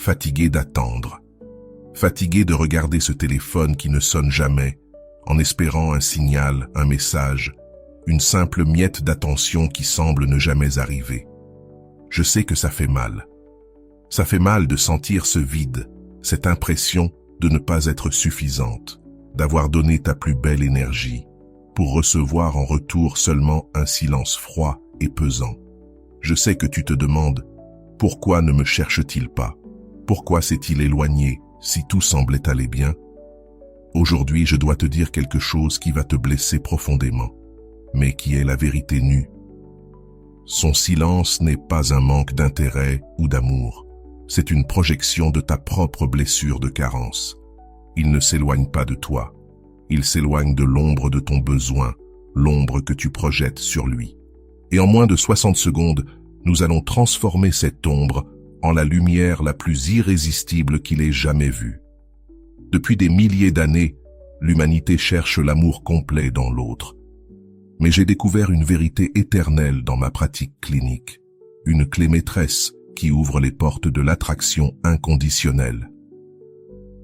fatigué d'attendre, fatigué de regarder ce téléphone qui ne sonne jamais, en espérant un signal, un message, une simple miette d'attention qui semble ne jamais arriver. Je sais que ça fait mal. Ça fait mal de sentir ce vide, cette impression de ne pas être suffisante, d'avoir donné ta plus belle énergie, pour recevoir en retour seulement un silence froid et pesant. Je sais que tu te demandes, pourquoi ne me cherche-t-il pas? Pourquoi s'est-il éloigné si tout semblait aller bien? Aujourd'hui, je dois te dire quelque chose qui va te blesser profondément, mais qui est la vérité nue. Son silence n'est pas un manque d'intérêt ou d'amour. C'est une projection de ta propre blessure de carence. Il ne s'éloigne pas de toi. Il s'éloigne de l'ombre de ton besoin, l'ombre que tu projettes sur lui. Et en moins de 60 secondes, nous allons transformer cette ombre en la lumière la plus irrésistible qu'il ait jamais vue. Depuis des milliers d'années, l'humanité cherche l'amour complet dans l'autre. Mais j'ai découvert une vérité éternelle dans ma pratique clinique, une clé maîtresse qui ouvre les portes de l'attraction inconditionnelle.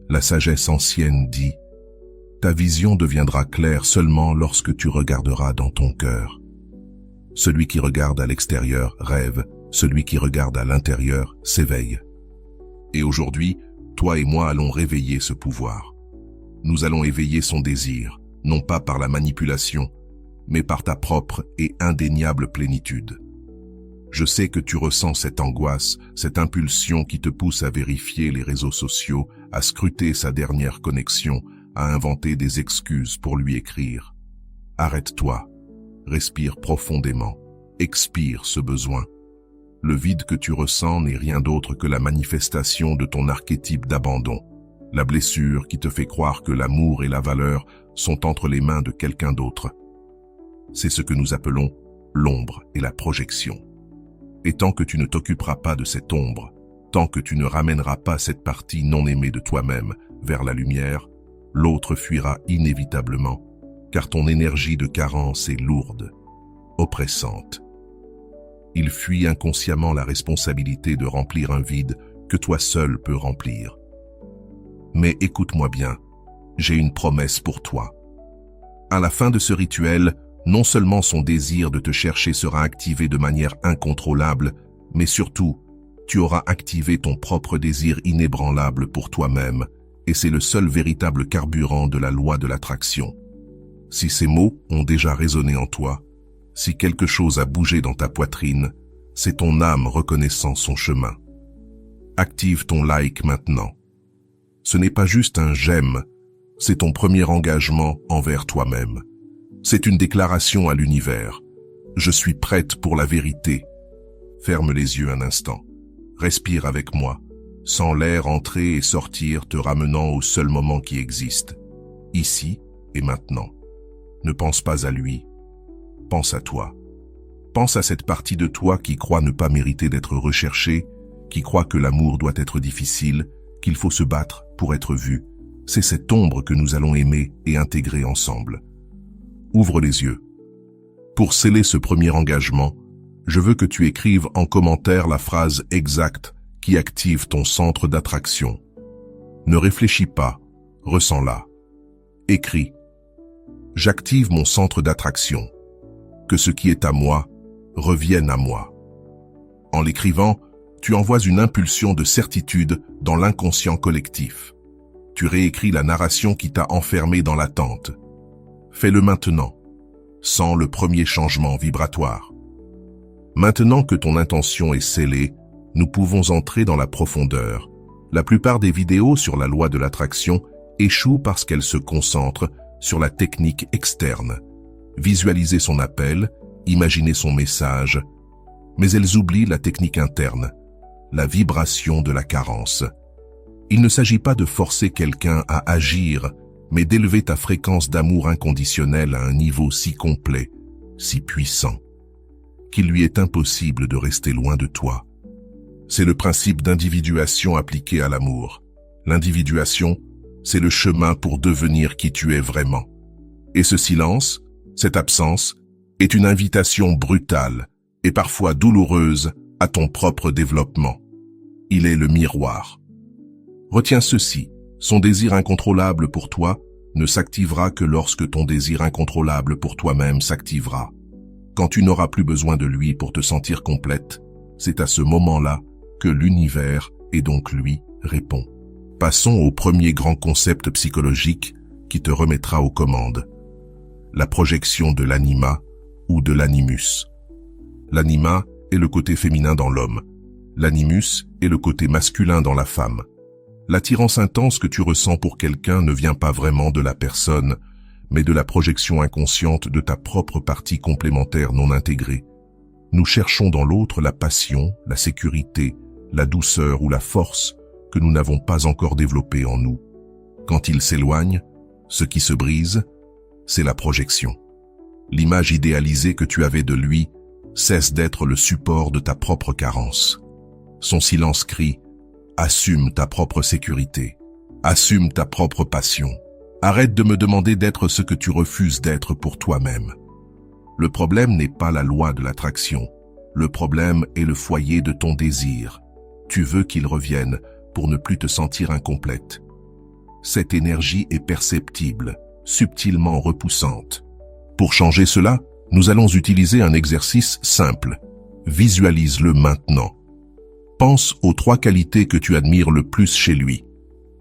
La sagesse ancienne dit « Ta vision deviendra claire seulement lorsque tu regarderas dans ton cœur. Celui qui regarde à l'extérieur rêve, celui qui regarde à l'intérieur s'éveille. » Et aujourd'hui, toi et moi allons réveiller ce pouvoir. Nous allons éveiller son désir, non pas par la manipulation, mais par ta propre et indéniable plénitude. Je sais que tu ressens cette angoisse, cette impulsion qui te pousse à vérifier les réseaux sociaux, à scruter sa dernière connexion, à inventer des excuses pour lui écrire. Arrête-toi, respire profondément, expire ce besoin. Le vide que tu ressens n'est rien d'autre que la manifestation de ton archétype d'abandon, la blessure qui te fait croire que l'amour et la valeur sont entre les mains de quelqu'un d'autre. C'est ce que nous appelons l'ombre et la projection. Et tant que tu ne t'occuperas pas de cette ombre, tant que tu ne ramèneras pas cette partie non aimée de toi-même vers la lumière, l'autre fuira inévitablement, car ton énergie de carence est lourde, oppressante. Il fuit inconsciemment la responsabilité de remplir un vide que toi seul peux remplir. Mais écoute-moi bien, j'ai une promesse pour toi. À la fin de ce rituel, non seulement son désir de te chercher sera activé de manière incontrôlable, mais surtout, tu auras activé ton propre désir inébranlable pour toi-même, et c'est le seul véritable carburant de la loi de l'attraction. Si ces mots ont déjà résonné en toi, si quelque chose a bougé dans ta poitrine, c'est ton âme reconnaissant son chemin. Active ton like maintenant. Ce n'est pas juste un j'aime, c'est ton premier engagement envers toi-même. C'est une déclaration à l'univers. Je suis prête pour la vérité. Ferme les yeux un instant. Respire avec moi. Sens l'air entrer et sortir, te ramenant au seul moment qui existe. Ici et maintenant. Ne pense pas à lui. Pense à toi. Pense à cette partie de toi qui croit ne pas mériter d'être recherchée, qui croit que l'amour doit être difficile, qu'il faut se battre pour être vu. C'est cette ombre que nous allons aimer et intégrer ensemble. Ouvre les yeux. Pour sceller ce premier engagement, je veux que tu écrives en commentaire la phrase exacte qui active ton centre d'attraction. Ne réfléchis pas, ressens-la. Écris. J'active mon centre d'attraction. Que ce qui est à moi revienne à moi. En l'écrivant, tu envoies une impulsion de certitude dans l'inconscient collectif. Tu réécris la narration qui t'a enfermé dans l'attente. Fais-le maintenant. Sens le premier changement vibratoire. Maintenant que ton intention est scellée, nous pouvons entrer dans la profondeur. La plupart des vidéos sur la loi de l'attraction échouent parce qu'elles se concentrent sur la technique externe. Visualiser son appel, imaginer son message, mais elles oublient la technique interne, la vibration de la carence. Il ne s'agit pas de forcer quelqu'un à agir, mais d'élever ta fréquence d'amour inconditionnel à un niveau si complet, si puissant, qu'il lui est impossible de rester loin de toi. C'est le principe d'individuation appliqué à l'amour. L'individuation, c'est le chemin pour devenir qui tu es vraiment. Et ce silence, cette absence, est une invitation brutale et parfois douloureuse à ton propre développement. Il est le miroir. Retiens ceci, son désir incontrôlable pour toi ne s'activera que lorsque ton désir incontrôlable pour toi-même s'activera. Quand tu n'auras plus besoin de lui pour te sentir complète, c'est à ce moment-là que l'univers, et donc lui, répond. Passons au premier grand concept psychologique qui te remettra aux commandes. La projection de l'anima ou de l'animus. L'anima est le côté féminin dans l'homme. L'animus est le côté masculin dans la femme. L'attirance intense que tu ressens pour quelqu'un ne vient pas vraiment de la personne, mais de la projection inconsciente de ta propre partie complémentaire non intégrée. Nous cherchons dans l'autre la passion, la sécurité, la douceur ou la force que nous n'avons pas encore développée en nous. Quand il s'éloigne, ce qui se brise, c'est la projection. L'image idéalisée que tu avais de lui cesse d'être le support de ta propre carence. Son silence crie « Assume ta propre sécurité, assume ta propre passion. Arrête de me demander d'être ce que tu refuses d'être pour toi-même. » Le problème n'est pas la loi de l'attraction. Le problème est le foyer de ton désir. Tu veux qu'il revienne pour ne plus te sentir incomplète. Cette énergie est perceptible, subtilement repoussante. Pour changer cela, nous allons utiliser un exercice simple. Visualise-le maintenant. Pense aux 3 qualités que tu admires le plus chez lui.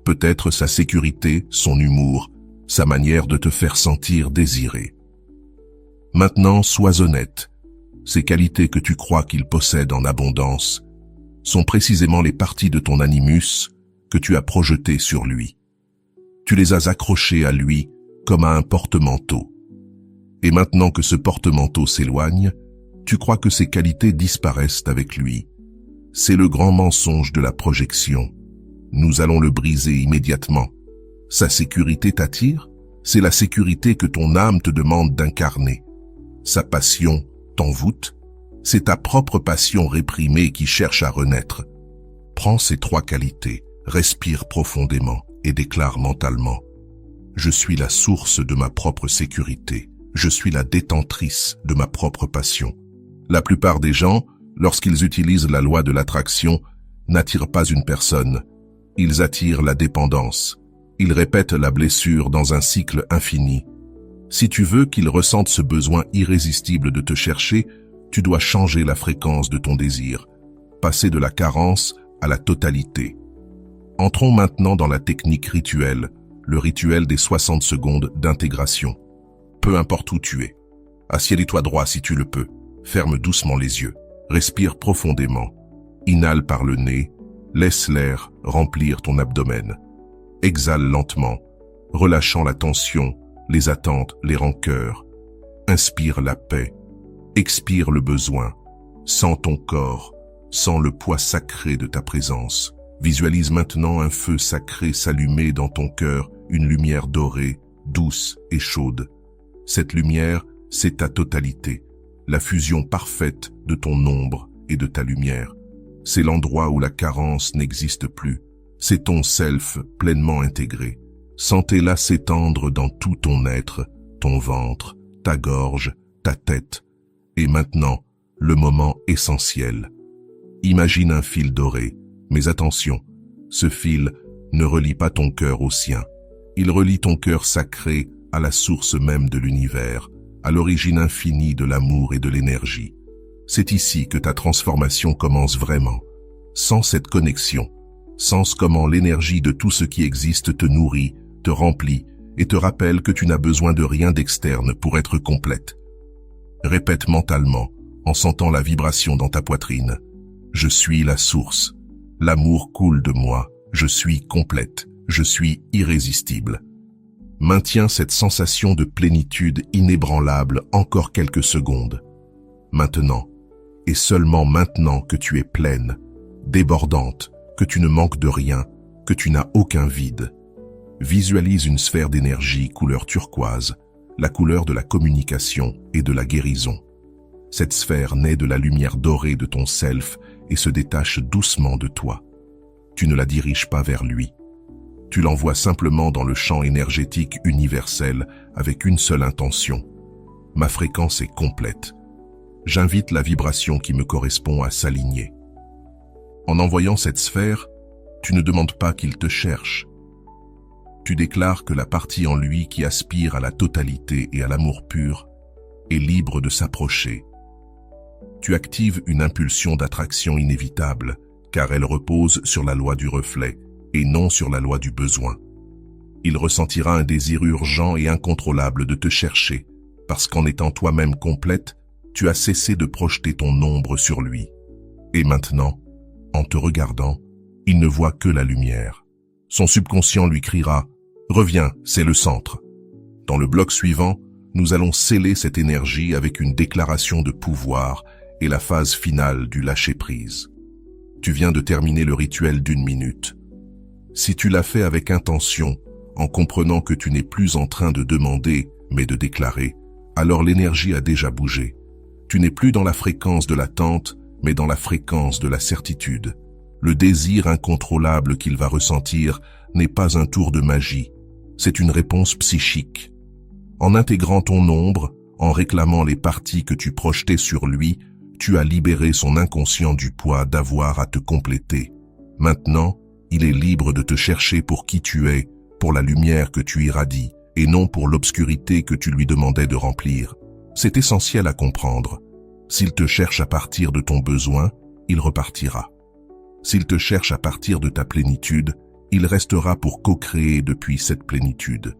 Peut-être sa sécurité, son humour, sa manière de te faire sentir désiré. Maintenant, sois honnête. Ces qualités que tu crois qu'il possède en abondance sont précisément les parties de ton animus que tu as projetées sur lui. Tu les as accrochées à lui comme à un porte-manteau. Et maintenant que ce porte-manteau s'éloigne, tu crois que ces qualités disparaissent avec lui. C'est le grand mensonge de la projection. Nous allons le briser immédiatement. Sa sécurité t'attire? C'est la sécurité que ton âme te demande d'incarner. Sa passion t'envoûte? C'est ta propre passion réprimée qui cherche à renaître. Prends ces 3 qualités, respire profondément et déclare mentalement « Je suis la source de ma propre sécurité. Je suis la détentrice de ma propre passion. » La plupart des gens, lorsqu'ils utilisent la loi de l'attraction, n'attirent pas une personne. Ils attirent la dépendance. Ils répètent la blessure dans un cycle infini. Si tu veux qu'ils ressentent ce besoin irrésistible de te chercher, tu dois changer la fréquence de ton désir, passer de la carence à la totalité. Entrons maintenant dans la technique rituelle, le rituel des 60 secondes d'intégration. Peu importe où tu es, assieds-toi droit si tu le peux, ferme doucement les yeux, respire profondément, inhale par le nez, laisse l'air remplir ton abdomen. Exhale lentement, relâchant la tension, les attentes, les rancœurs. Inspire la paix, expire le besoin. Sens ton corps, sens le poids sacré de ta présence. Visualise maintenant un feu sacré s'allumer dans ton cœur, une lumière dorée, douce et chaude. Cette lumière, c'est ta totalité, la fusion parfaite de ton ombre et de ta lumière. C'est l'endroit où la carence n'existe plus. C'est ton self pleinement intégré. Sentez-la s'étendre dans tout ton être, ton ventre, ta gorge, ta tête. Et maintenant, le moment essentiel. Imagine un fil doré, mais attention, ce fil ne relie pas ton cœur au sien. Il relie ton cœur sacré à la source même de l'univers, à l'origine infinie de l'amour et de l'énergie. C'est ici que ta transformation commence vraiment. Sans cette connexion, sens comment l'énergie de tout ce qui existe te nourrit, te remplit et te rappelle que tu n'as besoin de rien d'externe pour être complète. Répète mentalement, en sentant la vibration dans ta poitrine. Je suis la source. L'amour coule de moi. Je suis complète. Je suis irrésistible. Maintiens cette sensation de plénitude inébranlable encore quelques secondes. Maintenant, et seulement maintenant que tu es pleine, débordante, que tu ne manques de rien, que tu n'as aucun vide. Visualise une sphère d'énergie couleur turquoise, la couleur de la communication et de la guérison. Cette sphère naît de la lumière dorée de ton self et se détache doucement de toi. Tu ne la diriges pas vers lui. Tu l'envoies simplement dans le champ énergétique universel avec une seule intention. Ma fréquence est complète. J'invite la vibration qui me correspond à s'aligner. En envoyant cette sphère, Tu ne demandes pas qu'il te cherche. Tu déclares que la partie en lui qui aspire à la totalité et à l'amour pur est libre de s'approcher. Tu actives une impulsion d'attraction inévitable, car elle repose sur la loi du reflet et non sur la loi du besoin. Il ressentira un désir urgent et incontrôlable de te chercher, parce qu'en étant toi-même complète, tu as cessé de projeter ton ombre sur lui. Et maintenant, en te regardant, il ne voit que la lumière. Son subconscient lui criera « Reviens, c'est le centre ». Dans le bloc suivant, nous allons sceller cette énergie avec une déclaration de pouvoir et la phase finale du lâcher-prise. Tu viens de terminer le rituel d'1 minute. Si tu l'as fait avec intention, en comprenant que tu n'es plus en train de demander, mais de déclarer, alors l'énergie a déjà bougé. Tu n'es plus dans la fréquence de l'attente, mais dans la fréquence de la certitude. Le désir incontrôlable qu'il va ressentir n'est pas un tour de magie, c'est une réponse psychique. En intégrant ton ombre, en réclamant les parties que tu projetais sur lui, tu as libéré son inconscient du poids d'avoir à te compléter. Maintenant, il est libre de te chercher pour qui tu es, pour la lumière que tu irradies, et non pour l'obscurité que tu lui demandais de remplir. C'est essentiel à comprendre. S'il te cherche à partir de ton besoin, il repartira. S'il te cherche à partir de ta plénitude, il restera pour co-créer depuis cette plénitude.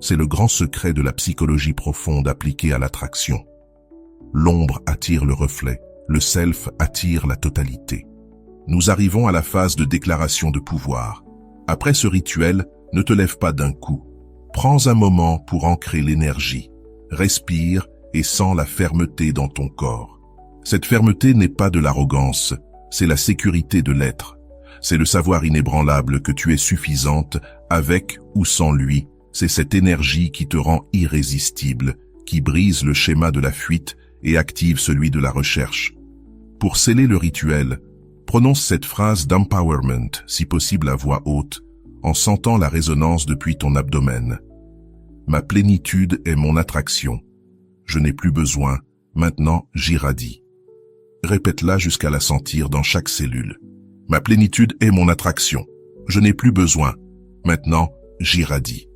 C'est le grand secret de la psychologie profonde appliquée à l'attraction. L'ombre attire le reflet, le self attire la totalité. Nous arrivons à la phase de déclaration de pouvoir. Après ce rituel, ne te lève pas d'un coup. Prends un moment pour ancrer l'énergie. Respire et sens la fermeté dans ton corps. Cette fermeté n'est pas de l'arrogance, c'est la sécurité de l'être. C'est le savoir inébranlable que tu es suffisante avec ou sans lui. C'est cette énergie qui te rend irrésistible, qui brise le schéma de la fuite et active celui de la recherche. Pour sceller le rituel, prononce cette phrase d'empowerment, si possible à voix haute, en sentant la résonance depuis ton abdomen. Ma plénitude est mon attraction. Je n'ai plus besoin, maintenant j'irradie. Répète-la jusqu'à la sentir dans chaque cellule. Ma plénitude est mon attraction. Je n'ai plus besoin, maintenant j'irradie.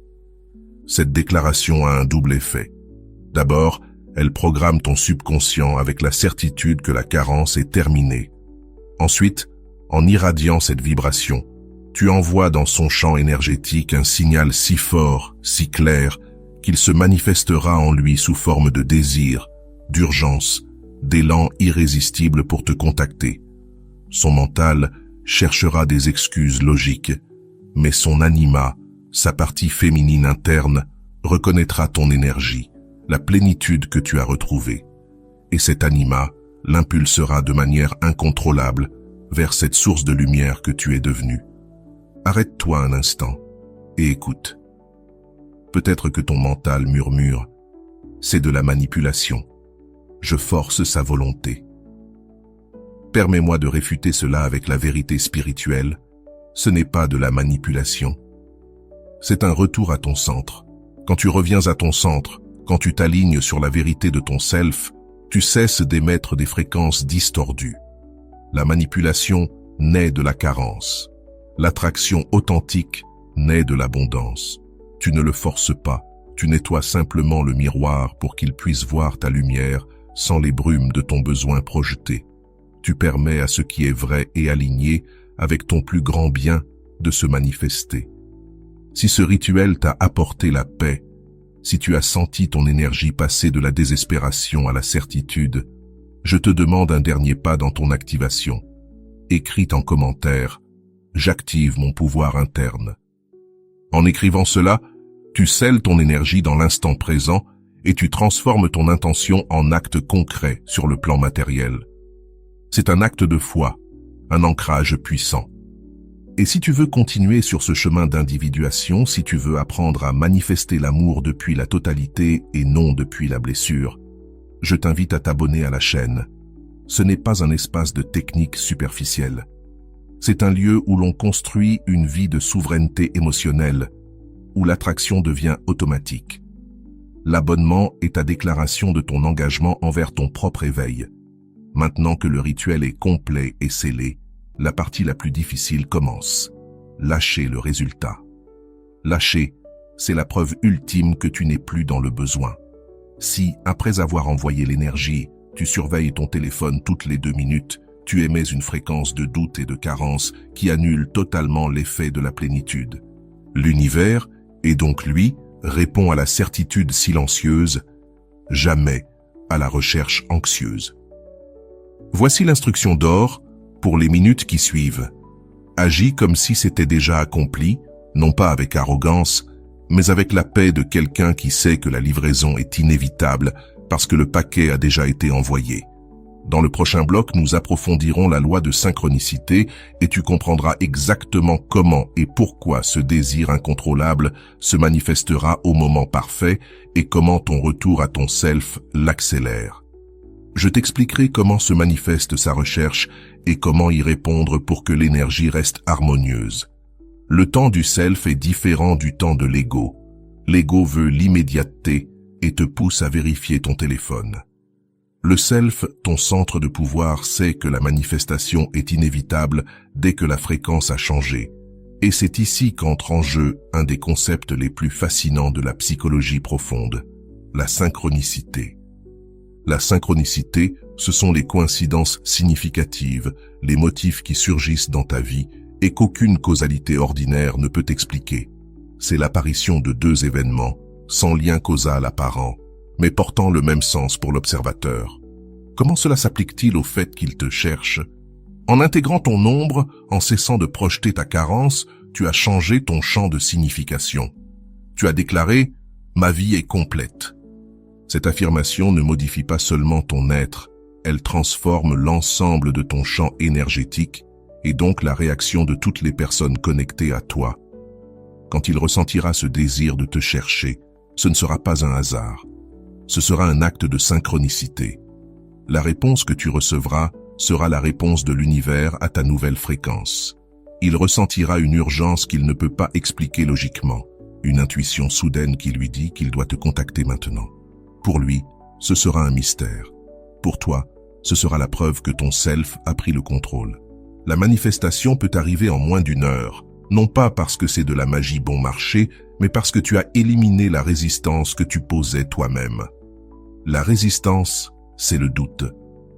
Cette déclaration a un double effet. D'abord, elle programme ton subconscient avec la certitude que la carence est terminée. Ensuite, en irradiant cette vibration, tu envoies dans son champ énergétique un signal si fort, si clair, qu'il se manifestera en lui sous forme de désir, d'urgence, d'élan irrésistible pour te contacter. Son mental cherchera des excuses logiques, mais son anima, sa partie féminine interne, reconnaîtra ton énergie, la plénitude que tu as retrouvée. Et cet anima l'impulsera de manière incontrôlable vers cette source de lumière que tu es devenue. Arrête-toi un instant et écoute. Peut-être que ton mental murmure, c'est de la manipulation. Je force sa volonté. Permets-moi de réfuter cela avec la vérité spirituelle. Ce n'est pas de la manipulation. C'est un retour à ton centre. Quand tu reviens à ton centre, quand tu t'alignes sur la vérité de ton self, tu cesses d'émettre des fréquences distordues. La manipulation naît de la carence. L'attraction authentique naît de l'abondance. Tu ne le forces pas, tu nettoies simplement le miroir pour qu'il puisse voir ta lumière sans les brumes de ton besoin projeté. Tu permets à ce qui est vrai et aligné avec ton plus grand bien de se manifester. Si ce rituel t'a apporté la paix, si tu as senti ton énergie passer de la désespération à la certitude, je te demande un dernier pas dans ton activation. Écris en commentaire « J'active mon pouvoir interne ». En écrivant cela, tu scelles ton énergie dans l'instant présent et tu transformes ton intention en acte concret sur le plan matériel. C'est un acte de foi, un ancrage puissant. Et si tu veux continuer sur ce chemin d'individuation, si tu veux apprendre à manifester l'amour depuis la totalité et non depuis la blessure, je t'invite à t'abonner à la chaîne. Ce n'est pas un espace de technique superficielle. C'est un lieu où l'on construit une vie de souveraineté émotionnelle, où l'attraction devient automatique. L'abonnement est ta déclaration de ton engagement envers ton propre éveil. Maintenant que le rituel est complet et scellé, La partie la plus difficile commence. Lâcher le résultat. Lâcher, c'est la preuve ultime que tu n'es plus dans le besoin. Si, après avoir envoyé l'énergie, tu surveilles ton téléphone toutes les 2 minutes, tu émets une fréquence de doute et de carence qui annule totalement l'effet de la plénitude. L'univers, et donc lui, répond à la certitude silencieuse, jamais à la recherche anxieuse. Voici l'instruction d'or pour les minutes qui suivent. Agis comme si c'était déjà accompli, non pas avec arrogance, mais avec la paix de quelqu'un qui sait que la livraison est inévitable parce que le paquet a déjà été envoyé. Dans le prochain bloc, nous approfondirons la loi de synchronicité et tu comprendras exactement comment et pourquoi ce désir incontrôlable se manifestera au moment parfait et comment ton retour à ton self l'accélère. Je t'expliquerai comment se manifeste sa recherche et comment y répondre pour que l'énergie reste harmonieuse. Le temps du self est différent du temps de l'ego. L'ego veut l'immédiateté et te pousse à vérifier ton téléphone. Le self, ton centre de pouvoir, sait que la manifestation est inévitable dès que la fréquence a changé. Et c'est ici qu'entre en jeu un des concepts les plus fascinants de la psychologie profonde, la synchronicité. La synchronicité, ce sont les coïncidences significatives, les motifs qui surgissent dans ta vie et qu'aucune causalité ordinaire ne peut expliquer. C'est l'apparition de 2 événements, sans lien causal apparent, mais portant le même sens pour l'observateur. Comment cela s'applique-t-il au fait qu'il te cherche? En intégrant ton ombre, en cessant de projeter ta carence, tu as changé ton champ de signification. Tu as déclaré « Ma vie est complète ». Cette affirmation ne modifie pas seulement ton être, elle transforme l'ensemble de ton champ énergétique et donc la réaction de toutes les personnes connectées à toi. Quand il ressentira ce désir de te chercher, ce ne sera pas un hasard. Ce sera un acte de synchronicité. La réponse que tu recevras sera la réponse de l'univers à ta nouvelle fréquence. Il ressentira une urgence qu'il ne peut pas expliquer logiquement, une intuition soudaine qui lui dit qu'il doit te contacter maintenant. Pour lui, ce sera un mystère. Pour toi, ce sera la preuve que ton self a pris le contrôle. La manifestation peut arriver en moins d'1 heure, non pas parce que c'est de la magie bon marché, mais parce que tu as éliminé la résistance que tu posais toi-même. La résistance, c'est le doute,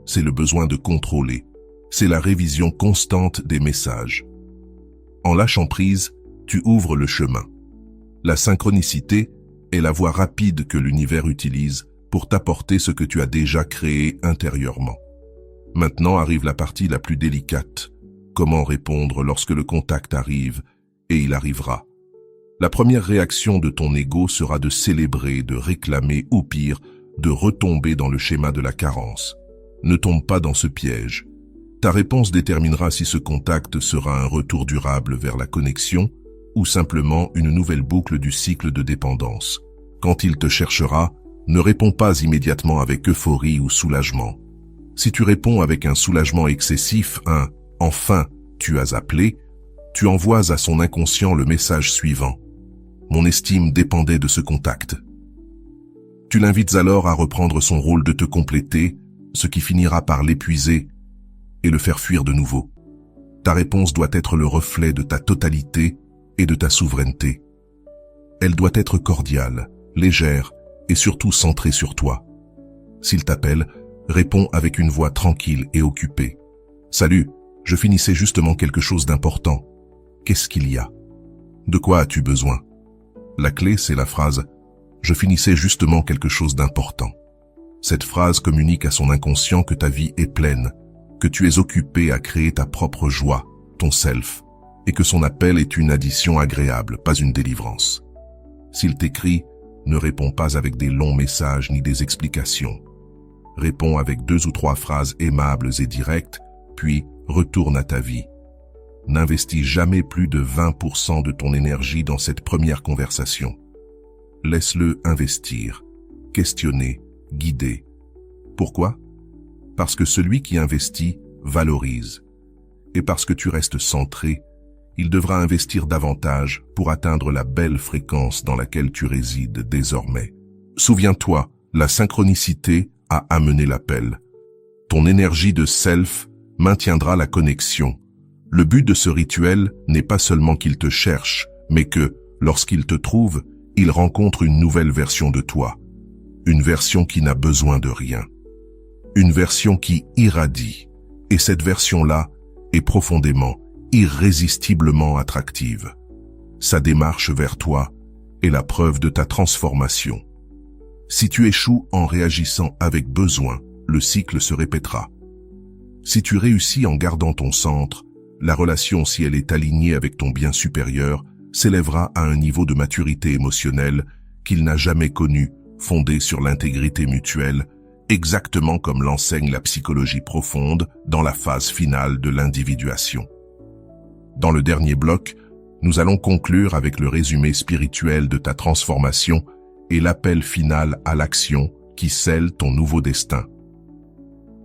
c'est le besoin de contrôler, c'est la révision constante des messages. En lâchant prise, tu ouvres le chemin. La synchronicité est la voie rapide que l'univers utilise pour t'apporter ce que tu as déjà créé intérieurement. Maintenant arrive la partie la plus délicate. Comment répondre lorsque le contact arrive, et il arrivera. La première réaction de ton ego sera de célébrer, de réclamer ou pire, de retomber dans le schéma de la carence. Ne tombe pas dans ce piège. Ta réponse déterminera si ce contact sera un retour durable vers la connexion ou simplement une nouvelle boucle du cycle de dépendance. Quand il te cherchera, ne réponds pas immédiatement avec euphorie ou soulagement. Si tu réponds avec un soulagement excessif, un « enfin, tu as appelé », tu envoies à son inconscient le message suivant. Mon estime dépendait de ce contact. Tu l'invites alors à reprendre son rôle de te compléter, ce qui finira par l'épuiser et le faire fuir de nouveau. Ta réponse doit être le reflet de ta totalité et de ta souveraineté. Elle doit être cordiale, légère et surtout centrée sur toi. S'il t'appelle, réponds avec une voix tranquille et occupée. « Salut, je finissais justement quelque chose d'important. Qu'est-ce qu'il y a? De quoi as-tu besoin ?» La clé, c'est la phrase « Je finissais justement quelque chose d'important ». Cette phrase communique à son inconscient que ta vie est pleine, que tu es occupé à créer ta propre joie, ton self, et que son appel est une addition agréable, pas une délivrance. S'il t'écrit, ne réponds pas avec des longs messages ni des explications. Réponds avec 2 ou 3 phrases aimables et directes, puis retourne à ta vie. N'investis jamais plus de 20% de ton énergie dans cette première conversation. Laisse-le investir, questionner, guider. Pourquoi? Parce que celui qui investit valorise. Et parce que tu restes centré, il devra investir davantage pour atteindre la belle fréquence dans laquelle tu résides désormais. Souviens-toi, la synchronicité a amené l'appel. Ton énergie de self maintiendra la connexion, Le but de ce rituel n'est pas seulement qu'il te cherche, mais que, lorsqu'il te trouve, il rencontre une nouvelle version de toi. Une version qui n'a besoin de rien. Une version qui irradie. Et cette version-là est profondément, irrésistiblement attractive. Sa démarche vers toi est la preuve de ta transformation. Si tu échoues en réagissant avec besoin, le cycle se répétera. Si tu réussis en gardant ton centre, la relation, si elle est alignée avec ton bien supérieur, s'élèvera à un niveau de maturité émotionnelle qu'il n'a jamais connu, fondé sur l'intégrité mutuelle, exactement comme l'enseigne la psychologie profonde dans la phase finale de l'individuation. Dans le dernier bloc, nous allons conclure avec le résumé spirituel de ta transformation et l'appel final à l'action qui scelle ton nouveau destin.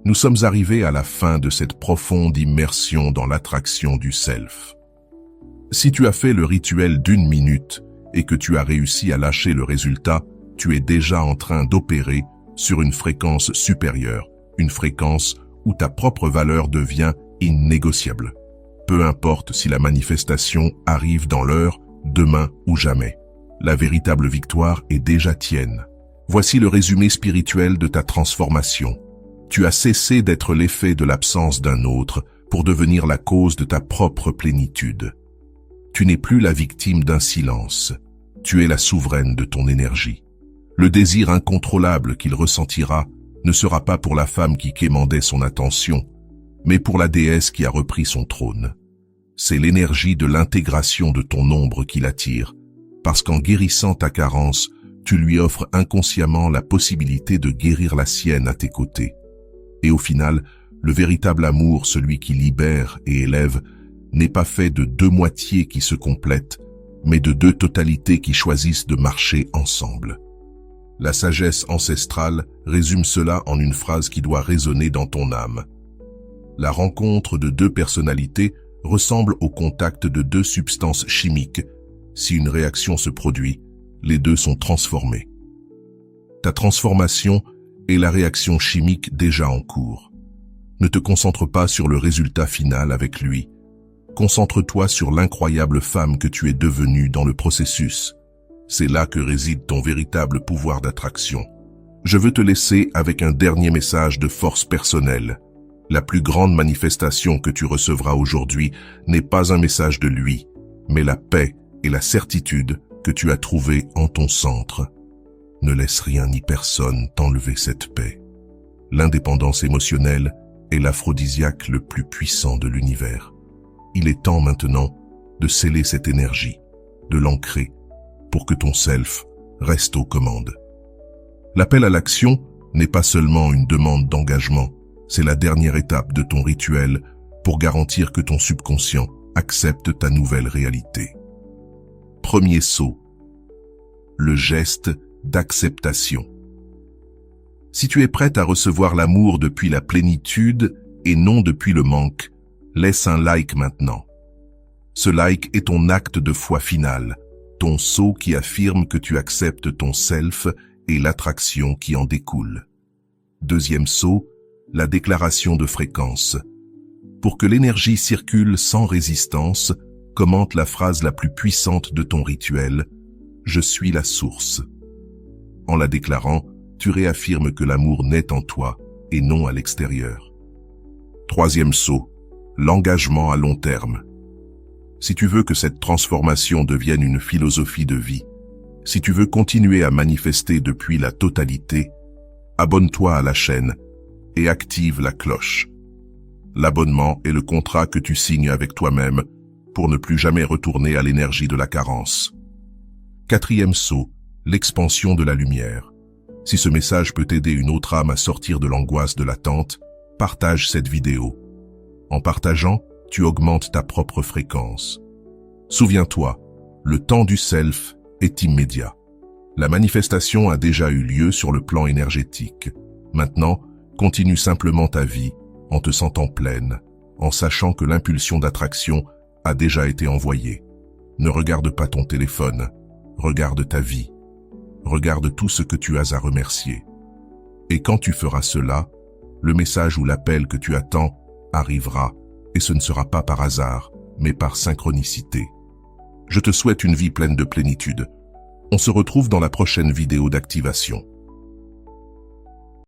Nous sommes arrivés à la fin de cette profonde immersion dans l'attraction du self. Si tu as fait le rituel d'1 minute et que tu as réussi à lâcher le résultat, tu es déjà en train d'opérer sur une fréquence supérieure, une fréquence où ta propre valeur devient innégociable. Peu importe si la manifestation arrive dans l'heure, demain ou jamais. La véritable victoire est déjà tienne. Voici le résumé spirituel de ta transformation. Tu as cessé d'être l'effet de l'absence d'un autre pour devenir la cause de ta propre plénitude. Tu n'es plus la victime d'un silence. Tu es la souveraine de ton énergie. Le désir incontrôlable qu'il ressentira ne sera pas pour la femme qui quémandait son attention, mais pour la déesse qui a repris son trône. C'est l'énergie de l'intégration de ton ombre qui l'attire, parce qu'en guérissant ta carence, tu lui offres inconsciemment la possibilité de guérir la sienne à tes côtés. Et au final, le véritable amour, celui qui libère et élève, n'est pas fait de 2 moitiés qui se complètent, mais de 2 totalités qui choisissent de marcher ensemble. La sagesse ancestrale résume cela en une phrase qui doit résonner dans ton âme. La rencontre de 2 personnalités ressemble au contact de 2 substances chimiques. Si une réaction se produit, les 2 sont transformés. Ta transformation est la réaction chimique déjà en cours. Ne te concentre pas sur le résultat final avec lui. Concentre-toi sur l'incroyable femme que tu es devenue dans le processus. C'est là que réside ton véritable pouvoir d'attraction. Je veux te laisser avec un dernier message de force personnelle. La plus grande manifestation que tu recevras aujourd'hui n'est pas un message de lui, mais la paix et la certitude que tu as trouvées en ton centre. Ne laisse rien ni personne t'enlever cette paix. L'indépendance émotionnelle est l'aphrodisiaque le plus puissant de l'univers. Il est temps maintenant de sceller cette énergie, de l'ancrer, pour que ton self reste aux commandes. L'appel à l'action n'est pas seulement une demande d'engagement, c'est la dernière étape de ton rituel pour garantir que ton subconscient accepte ta nouvelle réalité. Premier saut, le geste d'acceptation. Si tu es prête à recevoir l'amour depuis la plénitude et non depuis le manque, laisse un like maintenant. Ce like est ton acte de foi final, ton saut qui affirme que tu acceptes ton self et l'attraction qui en découle. Deuxième saut, la déclaration de fréquence. Pour que l'énergie circule sans résistance, commente la phrase la plus puissante de ton rituel, « Je suis la source ». En la déclarant, tu réaffirmes que l'amour naît en toi et non à l'extérieur. Troisième saut, l'engagement à long terme. Si tu veux que cette transformation devienne une philosophie de vie, si tu veux continuer à manifester depuis la totalité, abonne-toi à la chaîne et active la cloche. L'abonnement est le contrat que tu signes avec toi-même pour ne plus jamais retourner à l'énergie de la carence. Quatrième saut, l'expansion de la lumière. Si ce message peut aider une autre âme à sortir de l'angoisse de l'attente, partage cette vidéo. En partageant, tu augmentes ta propre fréquence. Souviens-toi, le temps du self est immédiat. La manifestation a déjà eu lieu sur le plan énergétique. Maintenant, continue simplement ta vie en te sentant pleine, en sachant que l'impulsion d'attraction a déjà été envoyée. Ne regarde pas ton téléphone, regarde ta vie. Regarde tout ce que tu as à remercier. Et quand tu feras cela, le message ou l'appel que tu attends arrivera et ce ne sera pas par hasard, mais par synchronicité. Je te souhaite une vie pleine de plénitude. On se retrouve dans la prochaine vidéo d'activation.